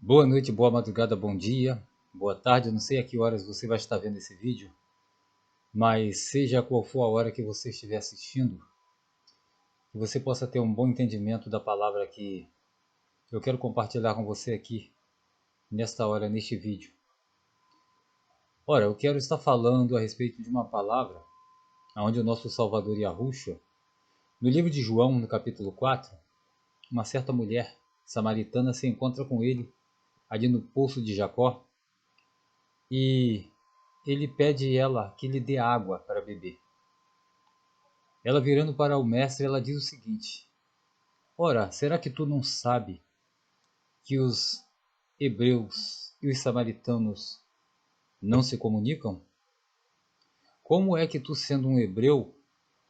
Boa noite, boa madrugada, bom dia, boa tarde. Eu não sei a que horas você vai estar vendo esse vídeo, mas seja qual for a hora que você estiver assistindo, que você possa ter um bom entendimento da palavra que eu quero compartilhar com você aqui, nesta hora, neste vídeo. Ora, eu quero estar falando a respeito de uma palavra onde o nosso Salvador Yahushua, no livro de João, no capítulo 4, uma certa mulher samaritana se encontra com ele ali no poço de Jacó e ele pede ela que lhe dê água para beber. Ela virando para o mestre, ela diz o seguinte: Ora, será que tu não sabe que os hebreus e os samaritanos não se comunicam? Como é que tu, sendo um hebreu,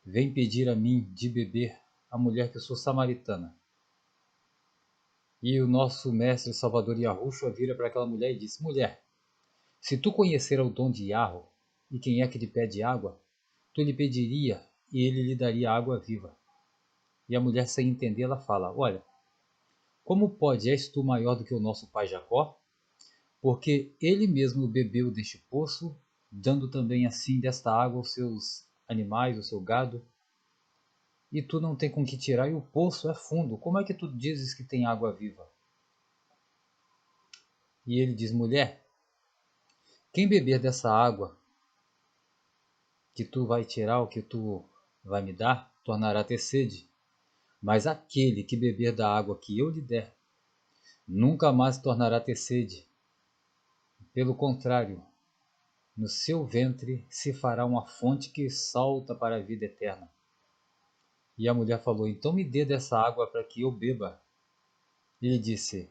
vem pedir a mim de beber a mulher que sou samaritana? E o nosso mestre Salvador Yahushua vira para aquela mulher e diz: Mulher, se tu conhecer o dom de Yahweh e quem é que lhe pede água, tu lhe pediria e ele lhe daria água viva. E a mulher, sem entender, ela fala: Olha, como pode, és tu maior do que o nosso pai Jacó? Porque ele mesmo bebeu deste poço, dando também assim desta água aos seus animais, ao seu gado. E tu não tem com que tirar, e o poço é fundo. Como é que tu dizes que tem água viva? E ele diz: Mulher, quem beber dessa água que tu vai tirar, o que tu vai me dar, tornará a ter sede. Mas aquele que beber da água que eu lhe der, nunca mais tornará a ter sede. Pelo contrário, no seu ventre se fará uma fonte que salta para a vida eterna. E a mulher falou: Então me dê dessa água para que eu beba. E ele disse: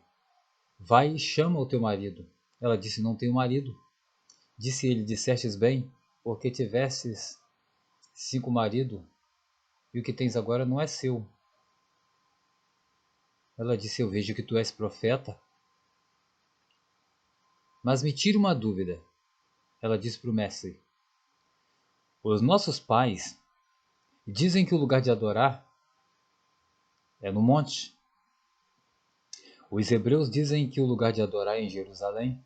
Vai e chama o teu marido. Ela disse: Não tenho marido. Disse ele: Dissestes bem, porque tivesses 5 maridos, e o que tens agora não é seu. Ela disse: Eu vejo que tu és profeta. Mas me tira uma dúvida. Ela disse para o mestre: Os nossos pais dizem que o lugar de adorar é no monte. Os hebreus dizem que o lugar de adorar é em Jerusalém.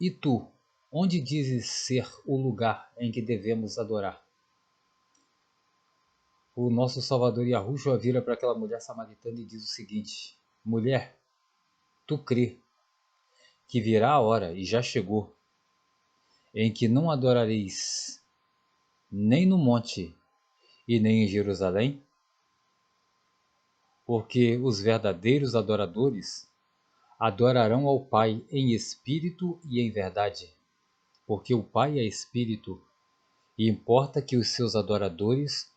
E tu, onde dizes ser o lugar em que devemos adorar? O nosso Salvador Yahushua vira para aquela mulher samaritana e diz o seguinte: Mulher, tu crê que virá a hora, e já chegou, em que não adorareis nem no monte e nem em Jerusalém? Porque os verdadeiros adoradores adorarão ao Pai em espírito e em verdade. Porque o Pai é espírito, e importa que os seus adoradores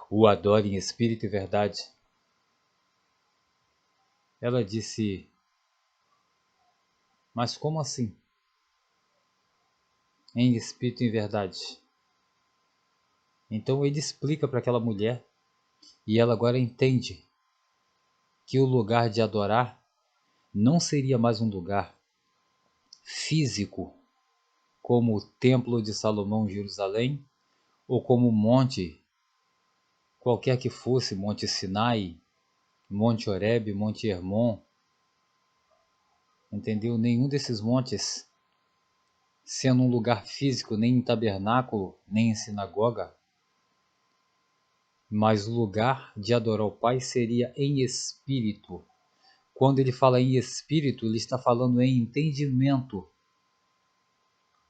o adorem em espírito e verdade. Ela disse: Mas como assim? Em espírito e em verdade? Então ele explica para aquela mulher, e ela agora entende que o lugar de adorar não seria mais um lugar físico, como o Templo de Salomão em Jerusalém, ou como o monte, qualquer que fosse, Monte Sinai, Monte Horebe, Monte Hermon, entendeu? Nenhum desses montes sendo um lugar físico, nem em tabernáculo, nem em sinagoga, mas o lugar de adorar o Pai seria em espírito. Quando ele fala em espírito, ele está falando em entendimento.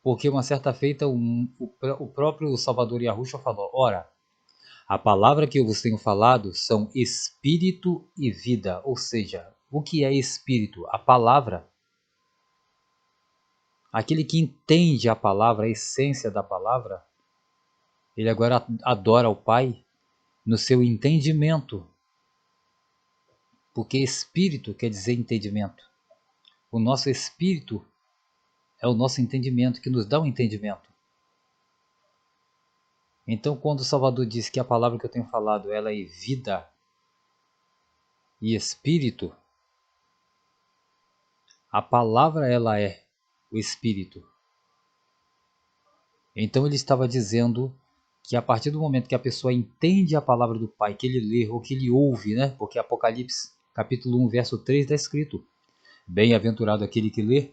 Porque uma certa feita o próprio Salvador Yahushua falou: Ora, a palavra que eu vos tenho falado são espírito e vida. Ou seja, o que é espírito? A palavra. Aquele que entende a palavra, a essência da palavra, ele agora adora o Pai no seu entendimento. Porque espírito quer dizer entendimento. O nosso espírito é o nosso entendimento, que nos dá um entendimento. Então, quando o Salvador diz que a palavra que eu tenho falado, ela é vida e espírito, a palavra ela é o espírito. Então ele estava dizendo que a partir do momento que a pessoa entende a palavra do Pai, que ele lê ou que ele ouve, né? Porque Apocalipse capítulo 1, verso 3 está escrito: Bem-aventurado aquele que lê,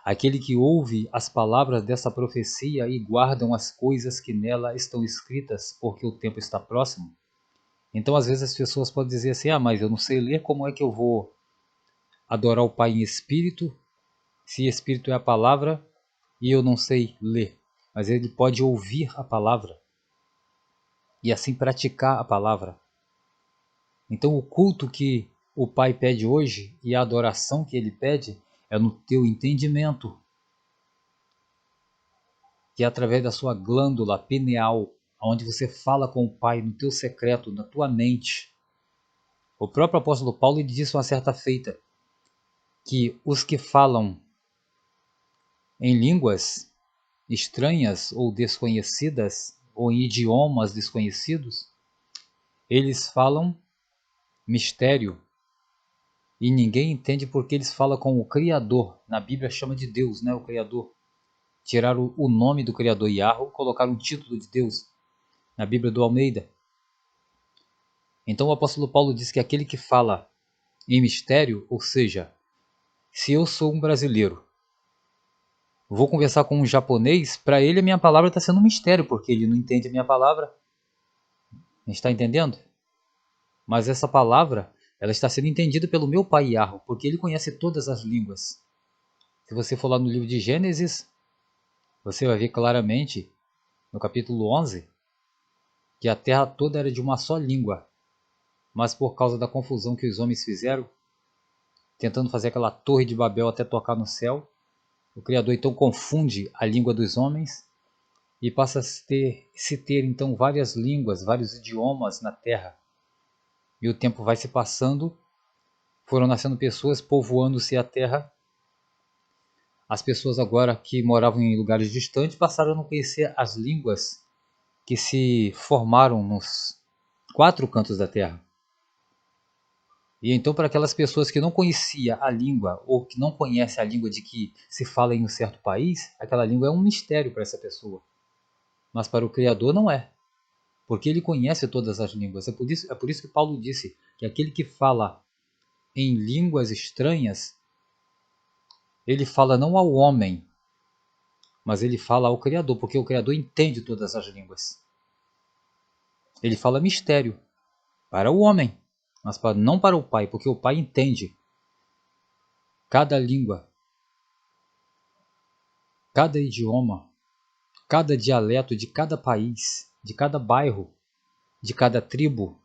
aquele que ouve as palavras dessa profecia e guardam as coisas que nela estão escritas, porque o tempo está próximo. Então, às vezes, as pessoas podem dizer assim, mas eu não sei ler, como é que eu vou adorar o Pai em espírito, se espírito é a palavra e eu não sei ler? Mas ele pode ouvir a palavra e assim praticar a palavra. Então, o culto que o Pai pede hoje e a adoração que ele pede é no teu entendimento, que é através da sua glândula pineal, onde você fala com o Pai no teu secreto, na tua mente. O próprio apóstolo Paulo disse uma certa feita que os que falam em línguas estranhas ou desconhecidas, ou em idiomas desconhecidos, eles falam mistério e ninguém entende porque eles falam com o Criador. Na Bíblia chama de Deus, né? O Criador. Tiraram o nome do Criador Yahweh, colocaram um título de Deus na Bíblia do Almeida. Então o apóstolo Paulo diz que aquele que fala em mistério, ou seja, se eu sou um brasileiro, vou conversar com um japonês, para ele a minha palavra está sendo um mistério, porque ele não entende a minha palavra. A gente está entendendo? Mas essa palavra, ela está sendo entendida pelo meu Pai Yahweh, porque ele conhece todas as línguas. Se você for lá no livro de Gênesis, você vai ver claramente, no capítulo 11, que a terra toda era de uma só língua. Mas por causa da confusão que os homens fizeram, tentando fazer aquela torre de Babel até tocar no céu, o Criador então confunde a língua dos homens e passa a se ter então várias línguas, vários idiomas na terra. E o tempo vai se passando, foram nascendo pessoas, povoando-se a terra. As pessoas agora que moravam em lugares distantes passaram a não conhecer as línguas que se formaram nos 4 cantos da terra. E então, para aquelas pessoas que não conheciam a língua ou que não conhecem a língua de que se fala em um certo país, aquela língua é um mistério para essa pessoa. Mas para o Criador não é, porque ele conhece todas as línguas. É por isso que Paulo disse que aquele que fala em línguas estranhas, ele fala não ao homem, mas ele fala ao Criador, porque o Criador entende todas as línguas. Ele fala mistério para o homem, mas não para o Pai, porque o Pai entende cada língua, cada idioma, cada dialeto de cada país, de cada bairro, de cada tribo.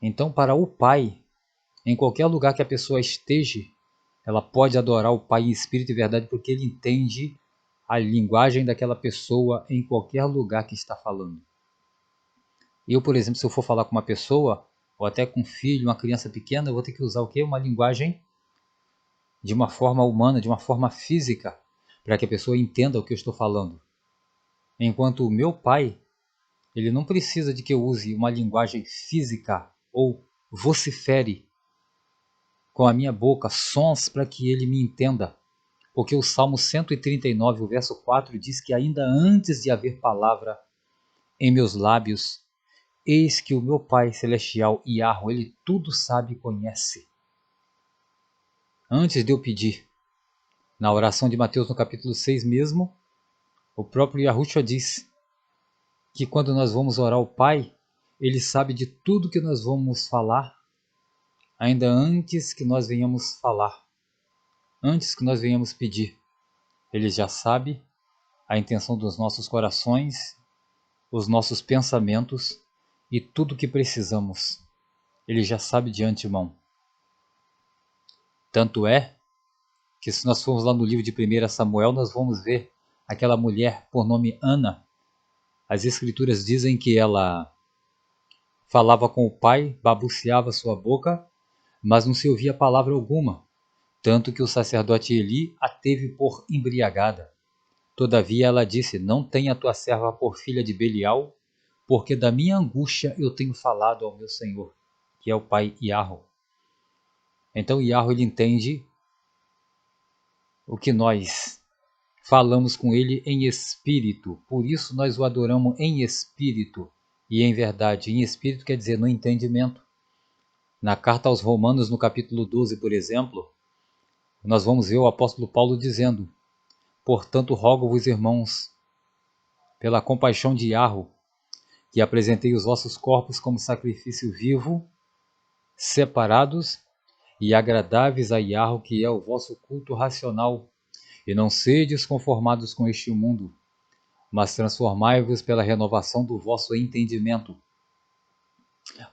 Então, para o Pai, em qualquer lugar que a pessoa esteja, ela pode adorar o Pai em espírito e verdade, porque ele entende a linguagem daquela pessoa em qualquer lugar que está falando. Eu, por exemplo, se eu for falar com uma pessoa, ou até com um filho, uma criança pequena, eu vou ter que usar o quê? Uma linguagem de uma forma humana, de uma forma física, para que a pessoa entenda o que eu estou falando. Enquanto o meu pai, ele não precisa de que eu use uma linguagem física ou vocifere com a minha boca sons para que ele me entenda. Porque o Salmo 139, o verso 4, diz que ainda antes de haver palavra em meus lábios, eis que o meu Pai Celestial, Yahweh, ele tudo sabe e conhece. Antes de eu pedir, na oração de Mateus no capítulo 6 mesmo, o próprio Yahushua diz que quando nós vamos orar ao Pai, ele sabe de tudo que nós vamos falar, ainda antes que nós venhamos falar, antes que nós venhamos pedir. Ele já sabe a intenção dos nossos corações, os nossos pensamentos e tudo o que precisamos. Ele já sabe de antemão. Tanto é que se nós formos lá no livro de 1 Samuel, nós vamos ver aquela mulher por nome Ana. As escrituras dizem que ela falava com o pai, babuceava sua boca, mas não se ouvia palavra alguma, tanto que o sacerdote Eli a teve por embriagada. Todavia ela disse, não tenha tua serva por filha de Belial, porque da minha angústia eu tenho falado ao meu Senhor, que é o Pai Yahweh. Então Yahweh ele entende o que nós falamos com ele em espírito, por isso nós o adoramos em espírito e em verdade. Em espírito quer dizer no entendimento. Na carta aos Romanos, no capítulo 12, por exemplo, nós vamos ver o apóstolo Paulo dizendo: portanto, rogo-vos, irmãos, pela compaixão de Yahweh, que apresentei os vossos corpos como sacrifício vivo, separados e agradáveis a Yahweh, que é o vosso culto racional, e não sedes conformados com este mundo, mas transformai-vos pela renovação do vosso entendimento,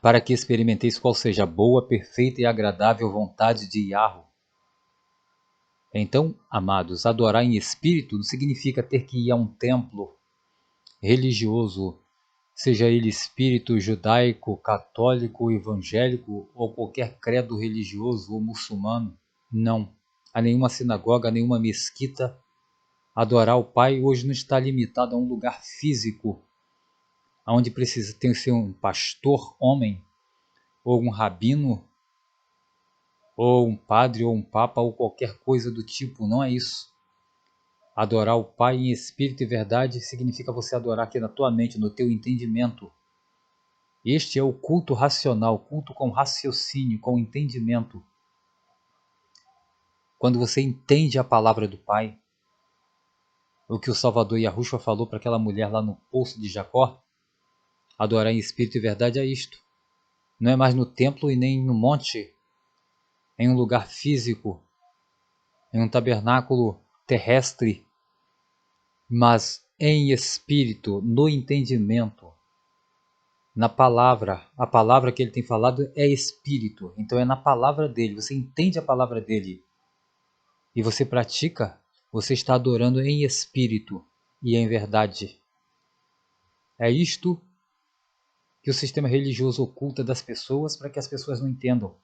para que experimenteis qual seja a boa, perfeita e agradável vontade de Yahweh. Então, amados, adorar em espírito não significa ter que ir a um templo religioso, seja ele espírito judaico, católico, evangélico ou qualquer credo religioso ou muçulmano. Não. A nenhuma sinagoga, a nenhuma mesquita. Adorar o Pai hoje não está limitado a um lugar físico, onde precisa ter que ser um pastor homem, ou um rabino, ou um padre, ou um papa, ou qualquer coisa do tipo. Não é isso. Adorar o Pai em espírito e verdade significa você adorar aqui na tua mente, no teu entendimento. Este é o culto racional, culto com raciocínio, com entendimento. Quando você entende a palavra do Pai, o que o Salvador Yahushua falou para aquela mulher lá no poço de Jacó, adorar em espírito e verdade é isto. Não é mais no templo e nem no monte, em um lugar físico, em um tabernáculo terrestre, mas em espírito, no entendimento, na palavra. A palavra que ele tem falado é espírito, então é na palavra dele. Você entende a palavra dele e você pratica, você está adorando em espírito e em verdade. É isto que o sistema religioso oculta das pessoas para que as pessoas não entendam.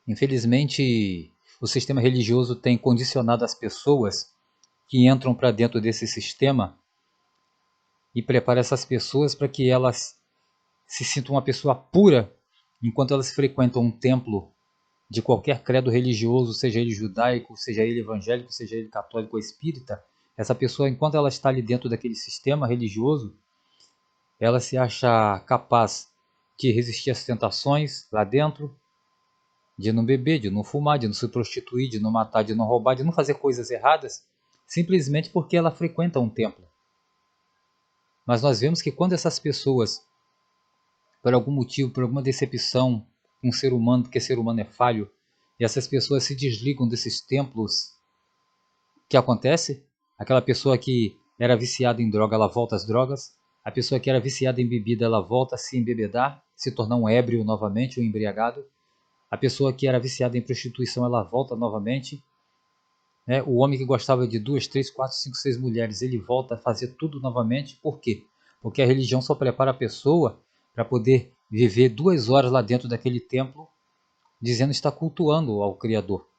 Infelizmente, o sistema religioso tem condicionado as pessoas que entram para dentro desse sistema e prepara essas pessoas para que elas se sintam uma pessoa pura enquanto elas frequentam um templo de qualquer credo religioso, seja ele judaico, seja ele evangélico, seja ele católico ou espírita. Essa pessoa, enquanto ela está ali dentro daquele sistema religioso, ela se acha capaz de resistir às tentações lá dentro, de não beber, de não fumar, de não se prostituir, de não matar, de não roubar, de não fazer coisas erradas, simplesmente porque ela frequenta um templo. Mas nós vemos que quando essas pessoas, por algum motivo, por alguma decepção com um ser humano, porque ser humano é falho, e essas pessoas se desligam desses templos, o que acontece? Aquela pessoa que era viciada em droga, ela volta às drogas. A pessoa que era viciada em bebida, ela volta a se embebedar, se tornar um ébrio novamente, um embriagado. A pessoa que era viciada em prostituição, ela volta novamente. O homem que gostava de 2, 3, 4, 5, 6 mulheres, ele volta a fazer tudo novamente. Por quê? Porque a religião só prepara a pessoa para poder viver 2 horas lá dentro daquele templo, dizendo que está cultuando ao Criador.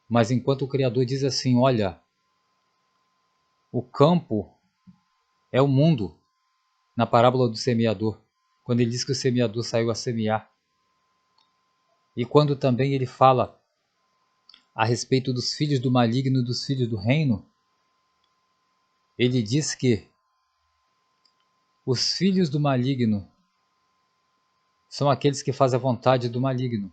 Mas enquanto o Criador diz assim, olha, o campo é o mundo, na parábola do semeador, quando ele diz que o semeador saiu a semear. E quando também ele fala a respeito dos filhos do maligno e dos filhos do reino, ele diz que os filhos do maligno são aqueles que fazem a vontade do maligno.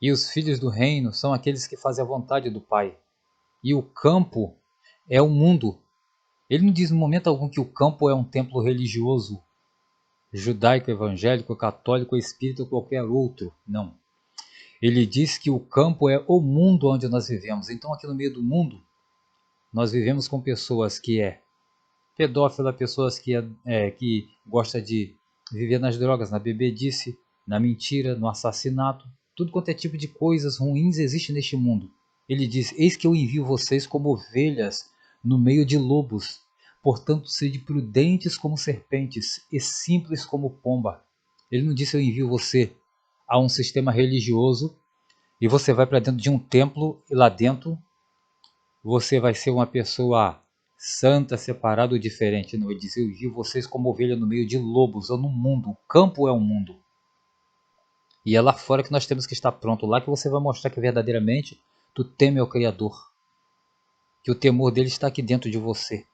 E os filhos do reino são aqueles que fazem a vontade do Pai. E o campo é o mundo. Ele não diz em momento algum que o campo é um templo religioso, judaico, evangélico, católico, espírita ou qualquer outro. Não. Ele diz que o campo é o mundo onde nós vivemos. Então aqui no meio do mundo, nós vivemos com pessoas que é pedófila, pessoas que gosta de viver nas drogas, na bebedice, na mentira, no assassinato. Tudo quanto é tipo de coisas ruins existe neste mundo. Ele diz, eis que eu envio vocês como ovelhas no meio de lobos. Portanto, sede prudentes como serpentes e simples como pomba. Ele não disse eu envio você a um sistema religioso e você vai para dentro de um templo e lá dentro você vai ser uma pessoa santa, separada ou diferente. Não, ele diz, eu envio vocês como ovelha no meio de lobos ou no mundo. O campo é o mundo. E é lá fora que nós temos que estar pronto. Lá que você vai mostrar que verdadeiramente tu teme ao Criador. Que o temor dele está aqui dentro de você.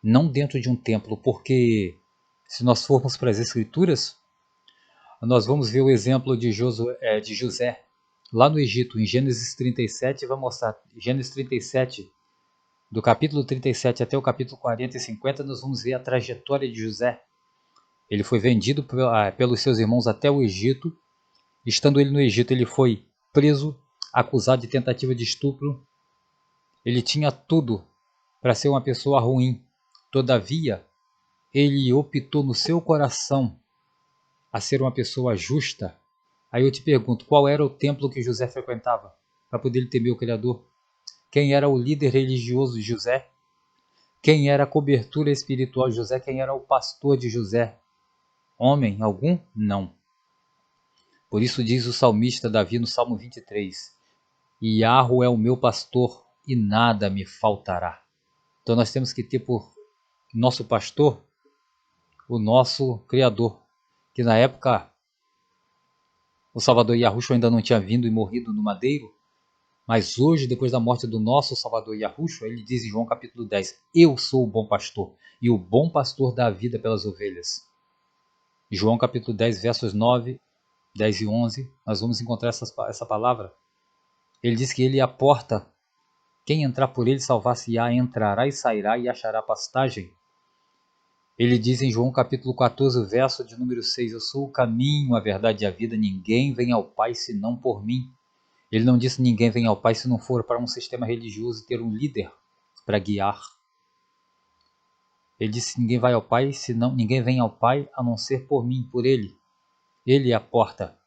Não dentro de um templo. Porque se nós formos para as Escrituras, nós vamos ver o exemplo de José lá no Egito, em Gênesis 37, vai mostrar, Gênesis 37, do capítulo 37 até o capítulo 40 e 50, nós vamos ver a trajetória de José. Ele foi vendido pelos seus irmãos até o Egito. Estando ele no Egito, ele foi preso, acusado de tentativa de estupro. Ele tinha tudo para ser uma pessoa ruim. Todavia, ele optou no seu coração a ser uma pessoa justa. Aí eu te pergunto, qual era o templo que José frequentava para poder temer o Criador? Quem era o líder religioso de José? Quem era a cobertura espiritual de José? Quem era o pastor de José? Homem algum? Não. Por isso diz o salmista Davi no Salmo 23, Iarro é o meu pastor e nada me faltará. Então nós temos que ter por nosso pastor o nosso Criador, que na época o Salvador Yahushua ainda não tinha vindo e morrido no madeiro, mas hoje, depois da morte do nosso Salvador Yahushua, ele diz em João capítulo 10, eu sou o bom pastor, e o bom pastor dá a vida pelas ovelhas. João capítulo 10, versos 9, 10 e 11, nós vamos encontrar essa palavra. Ele diz que ele é a porta, quem entrar por ele salvar-se-á, entrará e sairá e achará pastagem. Ele diz em João capítulo 14, verso de número 6, eu sou o caminho, a verdade e a vida, ninguém vem ao Pai senão por mim. Ele não disse ninguém vem ao Pai se não for para um sistema religioso e ter um líder para guiar. Ele disse ninguém vai ao Pai, ninguém vem ao Pai a não ser por mim, por Ele. Ele é a porta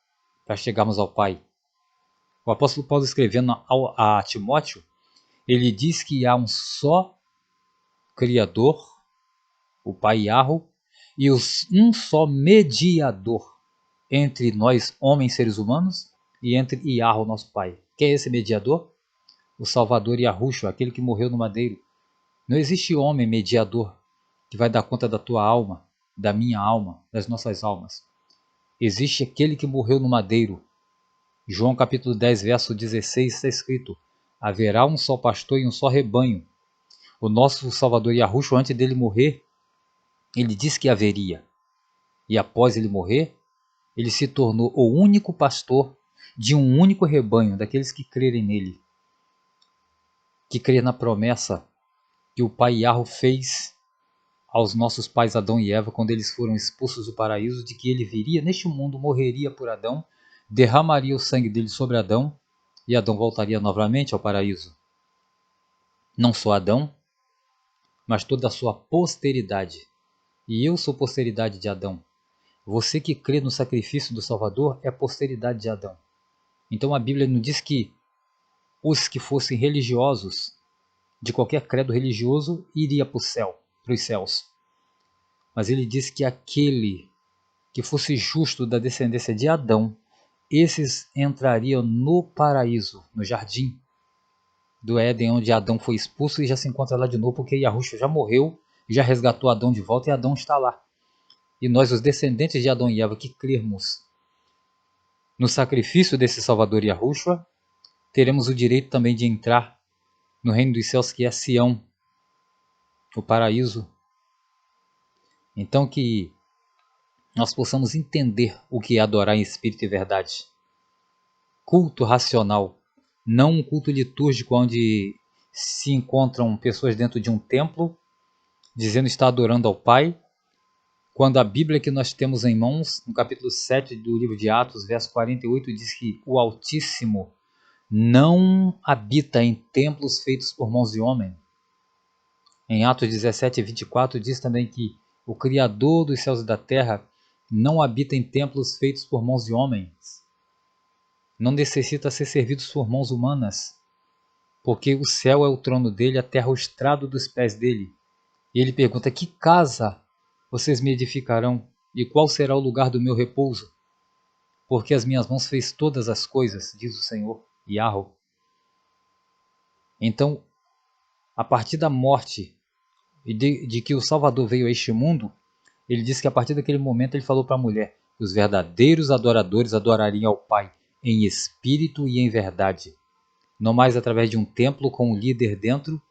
para chegarmos ao Pai. O apóstolo Paulo escrevendo a Timóteo, ele diz que há um só Criador, o Pai Yahweh, e um só mediador entre nós, homens, seres humanos, e entre Yahweh, nosso Pai. Quem é esse mediador? O Salvador Yahushua, aquele que morreu no madeiro. Não existe homem mediador que vai dar conta da tua alma, da minha alma, das nossas almas. Existe aquele que morreu no madeiro. João capítulo 10, verso 16 está escrito, haverá um só pastor e um só rebanho. O nosso Salvador Yahushua, antes dele morrer, ele disse que haveria. E após ele morrer, ele se tornou o único pastor de um único rebanho, daqueles que crerem nele, que crê na promessa que o Pai Yahweh fez aos nossos pais Adão e Eva quando eles foram expulsos do paraíso, de que ele viria neste mundo, morreria por Adão, derramaria o sangue dele sobre Adão e Adão voltaria novamente ao paraíso. Não só Adão, mas toda a sua posteridade. E eu sou posteridade de Adão. Você que crê no sacrifício do Salvador é posteridade de Adão. Então a Bíblia não diz que os que fossem religiosos, de qualquer credo religioso, iria para o céu, para os céus. Mas ele diz que aquele que fosse justo da descendência de Adão, esses entrariam no paraíso, no jardim do Éden, onde Adão foi expulso e já se encontra lá de novo, porque Yahushua já morreu, já resgatou Adão de volta e Adão está lá. E nós, os descendentes de Adão e Eva, que crermos no sacrifício desse Salvador Yahushua, teremos o direito também de entrar no reino dos céus, que é Sião, o paraíso. Então que nós possamos entender o que é adorar em espírito e verdade. Culto racional, não um culto litúrgico onde se encontram pessoas dentro de um templo dizendo estar adorando ao Pai, quando a Bíblia que nós temos em mãos, no capítulo 7 do livro de Atos, verso 48, diz que o Altíssimo não habita em templos feitos por mãos de homem. Em Atos 17 e 24 diz também que o Criador dos céus e da terra não habita em templos feitos por mãos de homens. Não necessita ser servidos por mãos humanas, porque o céu é o trono dele, a terra o estrado dos pés dele. E ele pergunta, que casa vocês me edificarão? E qual será o lugar do meu repouso? Porque as minhas mãos fez todas as coisas, diz o Senhor, Yahweh. Então, a partir da morte e de que o Salvador veio a este mundo, ele disse que a partir daquele momento ele falou para a mulher, os verdadeiros adoradores adorariam ao Pai em espírito e em verdade. Não mais através de um templo com um líder dentro,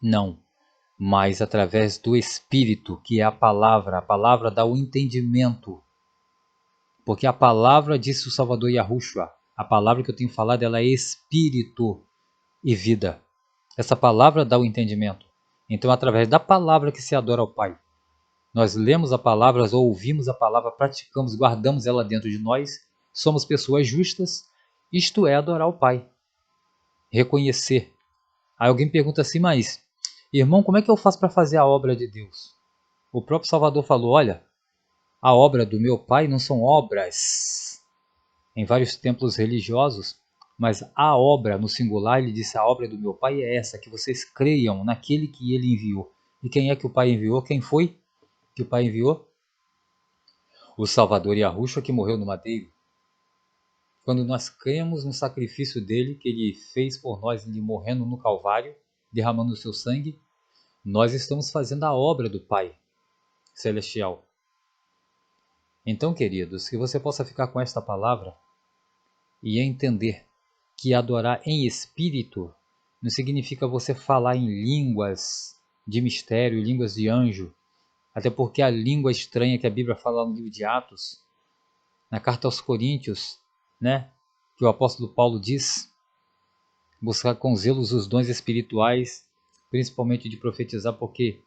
não, mas através do Espírito, que é a palavra dá o entendimento Porque a palavra, disse o Salvador Yahushua, a palavra que eu tenho falado, ela é espírito e vida. Essa palavra dá o entendimento. Então, através da palavra que se adora ao Pai. Nós lemos a palavra, nós ouvimos a palavra, praticamos, guardamos ela dentro de nós, somos pessoas justas, isto é adorar o Pai. Reconhecer. Aí alguém pergunta assim, mas, irmão, como é que eu faço para fazer a obra de Deus? O próprio Salvador falou, olha, a obra do meu Pai não são obras em vários templos religiosos, mas a obra, no singular, ele disse, a obra do meu Pai é essa, que vocês creiam naquele que ele enviou. E quem é que o Pai enviou? Quem foi que o Pai enviou? O Salvador Yahushua, que morreu no madeiro. Quando nós cremos no sacrifício dele, que ele fez por nós, ele morrendo no Calvário, derramando o seu sangue, nós estamos fazendo a obra do Pai Celestial. Então, queridos, que você possa ficar com esta palavra e entender que adorar em espírito não significa você falar em línguas de mistério, línguas de anjo, até porque a língua estranha que a Bíblia fala no livro de Atos, na carta aos Coríntios, né, que o apóstolo Paulo diz, buscar com zelo os dons espirituais, principalmente de profetizar, porque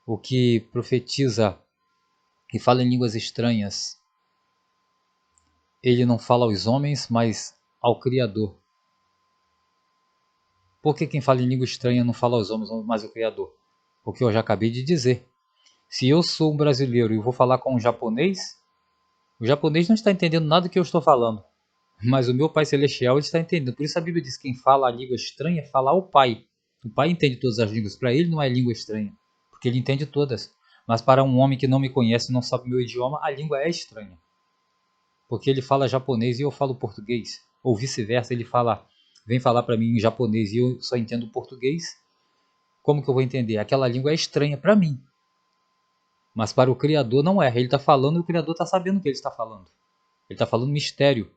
o que profetiza e fala em línguas estranhas, ele não fala aos homens, mas ao Criador. Por que quem fala em língua estranha não fala aos homens, mas ao Criador? Porque eu já acabei de dizer. Se eu sou um brasileiro e vou falar com um japonês, o japonês não está entendendo nada do que eu estou falando. Mas o meu Pai Celestial ele está entendendo. Por isso a Bíblia diz que quem fala a língua estranha fala ao Pai. O Pai entende todas as línguas. Para ele não é língua estranha, porque ele entende todas. Mas para um homem que não me conhece e não sabe o meu idioma, a língua é estranha. Porque ele fala japonês e eu falo português. Ou vice-versa, ele vem falar para mim em japonês e eu só entendo português. Como que eu vou entender? Aquela língua é estranha para mim. Mas para o Criador não é. Ele está falando e o Criador está sabendo o que ele está falando. Ele está falando mistério.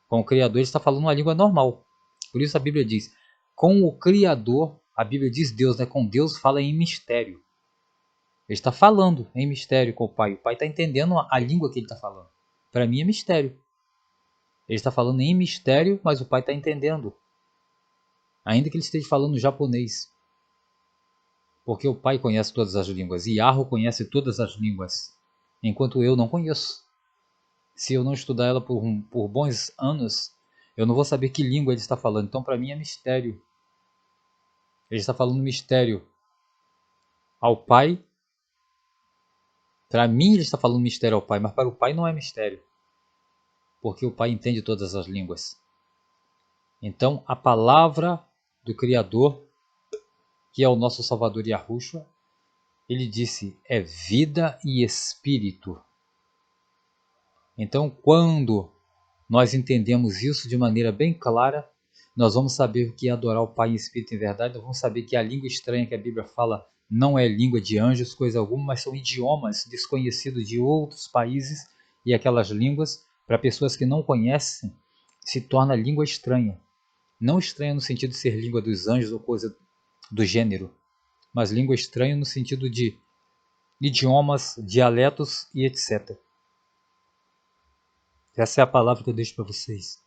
Com o Criador ele está falando uma língua normal. Por isso a Bíblia diz, com o Criador, a Bíblia diz Deus, né? Com Deus fala em mistério. Ele está falando em mistério com o Pai. O Pai está entendendo a língua que ele está falando. Para mim é mistério. Ele está falando em mistério, mas o Pai está entendendo. Ainda que ele esteja falando japonês. Porque o Pai conhece todas as línguas. E Yahweh conhece todas as línguas. Enquanto eu não conheço. Se eu não estudar ela por bons anos, eu não vou saber que língua ele está falando. Então, para mim, é mistério. Ele está falando mistério ao Pai. Para mim, ele está falando mistério ao Pai, mas para o Pai não é mistério. Porque o Pai entende todas as línguas. Então, a palavra do Criador, que é o nosso Salvador Yahushua, ele disse, é vida e espírito. Então, quando nós entendemos isso de maneira bem clara, nós vamos saber o que é adorar o Pai em espírito e em verdade, nós vamos saber que a língua estranha que a Bíblia fala não é língua de anjos, coisa alguma, mas são idiomas desconhecidos de outros países, e aquelas línguas, para pessoas que não conhecem, se torna língua estranha. Não estranha no sentido de ser língua dos anjos ou coisa do gênero, mas língua estranha no sentido de idiomas, dialetos e etc. Essa é a palavra que eu deixo para vocês.